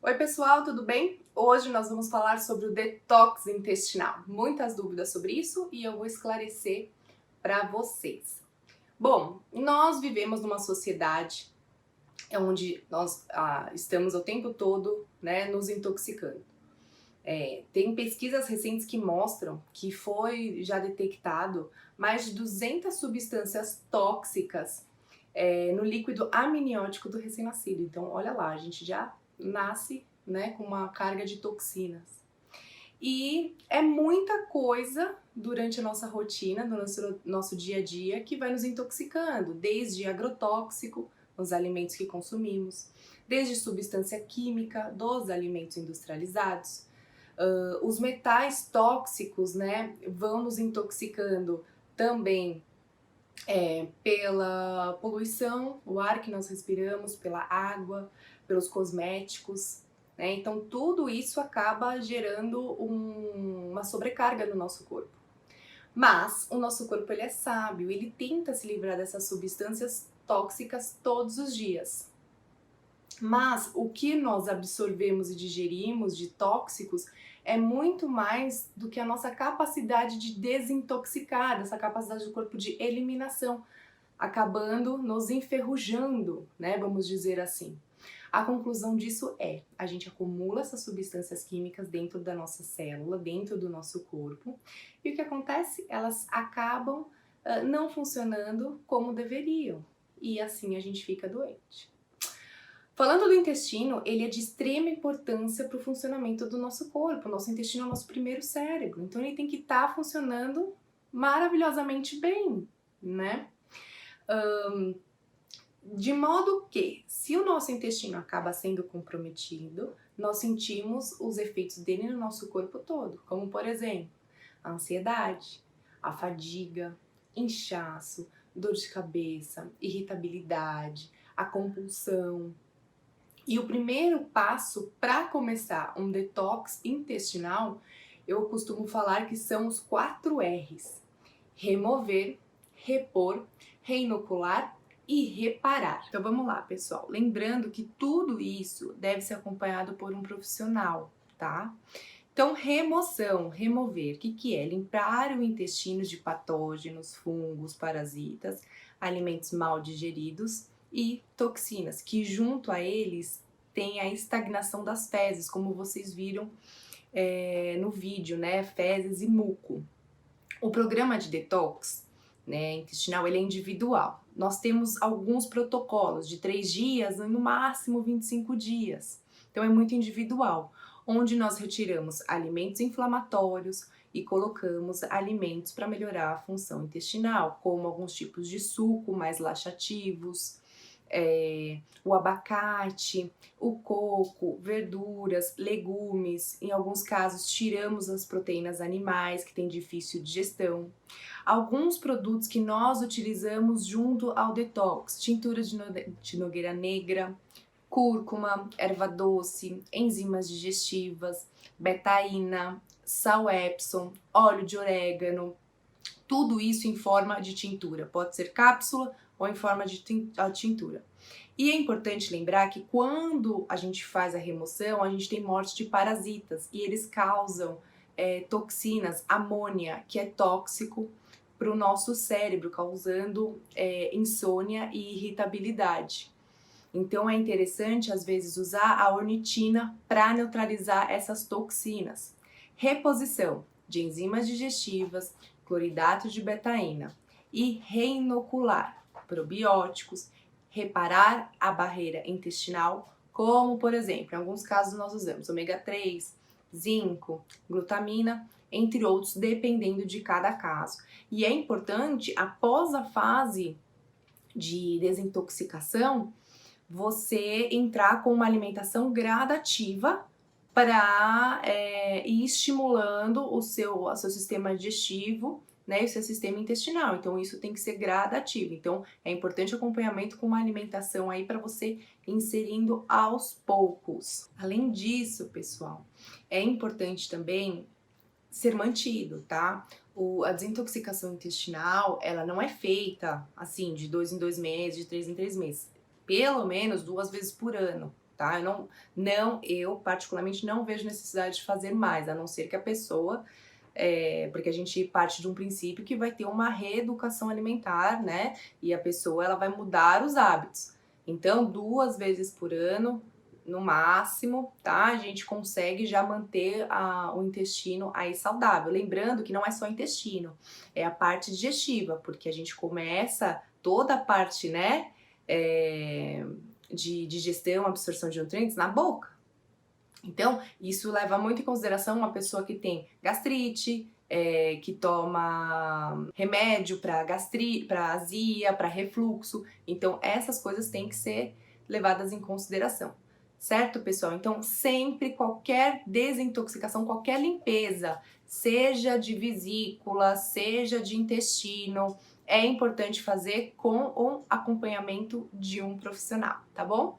Oi pessoal, tudo bem? Hoje nós vamos falar sobre o detox intestinal. Muitas dúvidas sobre isso e eu vou esclarecer para vocês. Bom, nós vivemos numa sociedade onde nós estamos o tempo todo, nos intoxicando. Tem pesquisas recentes que mostram que foi já detectado mais de 200 substâncias tóxicas no líquido amniótico do recém-nascido. Então, olha lá, a gente já nasce, com uma carga de toxinas. E é muita coisa durante a nossa rotina, do nosso dia a dia, que vai nos intoxicando, desde agrotóxico, nos alimentos que consumimos, desde substância química dos alimentos industrializados. Os metais tóxicos, vão nos intoxicando também pela poluição, o ar que nós respiramos, pela água, pelos cosméticos, Então tudo isso acaba gerando uma sobrecarga no nosso corpo. Mas o nosso corpo ele é sábio, ele tenta se livrar dessas substâncias tóxicas todos os dias. Mas o que nós absorvemos e digerimos de tóxicos é muito mais do que a nossa capacidade de desintoxicar, essa capacidade do corpo de eliminação, acabando nos enferrujando, vamos dizer assim. A conclusão disso a gente acumula essas substâncias químicas dentro da nossa célula, dentro do nosso corpo, e o que acontece? Elas acabam não funcionando como deveriam, e assim a gente fica doente. Falando do intestino, ele é de extrema importância para o funcionamento do nosso corpo. O nosso intestino é o nosso primeiro cérebro, então ele tem que estar funcionando maravilhosamente bem, De modo que, se o nosso intestino acaba sendo comprometido, nós sentimos os efeitos dele no nosso corpo todo, como por exemplo, a ansiedade, a fadiga, inchaço, dor de cabeça, irritabilidade, a compulsão. E o primeiro passo para começar um detox intestinal, eu costumo falar que são os 4 R's: remover, repor, reinocular e reparar. Então vamos lá, pessoal. Lembrando que tudo isso deve ser acompanhado por um profissional, tá? Então, remoção, remover, o que é? Limpar o intestino de patógenos, fungos, parasitas, alimentos mal digeridos e toxinas, que junto a eles tem a estagnação das fezes, como vocês viram no vídeo, fezes e muco. O programa de detox intestinal, ele é individual. Nós temos alguns protocolos de 3 dias, no máximo 25 dias. Então é muito individual, onde nós retiramos alimentos inflamatórios e colocamos alimentos para melhorar a função intestinal, como alguns tipos de suco mais laxativos, o abacate, o coco, verduras, legumes. Em alguns casos tiramos as proteínas animais que têm difícil digestão. Alguns produtos que nós utilizamos junto ao detox: tintura de nogueira negra, cúrcuma, erva doce, enzimas digestivas, betaína, sal Epsom, óleo de orégano, tudo isso em forma de tintura, pode ser cápsula ou em forma de tintura. E é importante lembrar que quando a gente faz a remoção, a gente tem morte de parasitas e eles causam toxinas, amônia, que é tóxico para o nosso cérebro, causando insônia e irritabilidade. Então é interessante, às vezes, usar a ornitina para neutralizar essas toxinas. Reposição de enzimas digestivas, cloridato de betaína e reinocular probióticos, reparar a barreira intestinal, como, por exemplo, em alguns casos nós usamos ômega 3, zinco, glutamina, entre outros, dependendo de cada caso. E é importante, após a fase de desintoxicação, você entrar com uma alimentação gradativa para ir estimulando o seu sistema digestivo, e o seu sistema intestinal. Então isso tem que ser gradativo. Então é importante acompanhamento com uma alimentação aí para você inserindo aos poucos. Além disso, pessoal, é importante também ser mantido, tá? A desintoxicação intestinal, ela não é feita assim de 2 em 2 meses, de 3 em 3 meses. Pelo menos 2 vezes por ano, tá? Eu particularmente não vejo necessidade de fazer mais, a não ser que a pessoa, porque a gente parte de um princípio que vai ter uma reeducação alimentar, né? E a pessoa ela vai mudar os hábitos. Então, 2 vezes por ano, no máximo, tá? A gente consegue já manter o intestino aí saudável. Lembrando que não é só intestino, é a parte digestiva, porque a gente começa toda a parte, né, de digestão, absorção de nutrientes na boca. Então, isso leva muito em consideração uma pessoa que tem gastrite, que toma remédio para azia, para refluxo. Então, essas coisas têm que ser levadas em consideração. Certo, pessoal? Então, sempre qualquer desintoxicação, qualquer limpeza, seja de vesícula, seja de intestino, é importante fazer com o acompanhamento de um profissional, tá bom?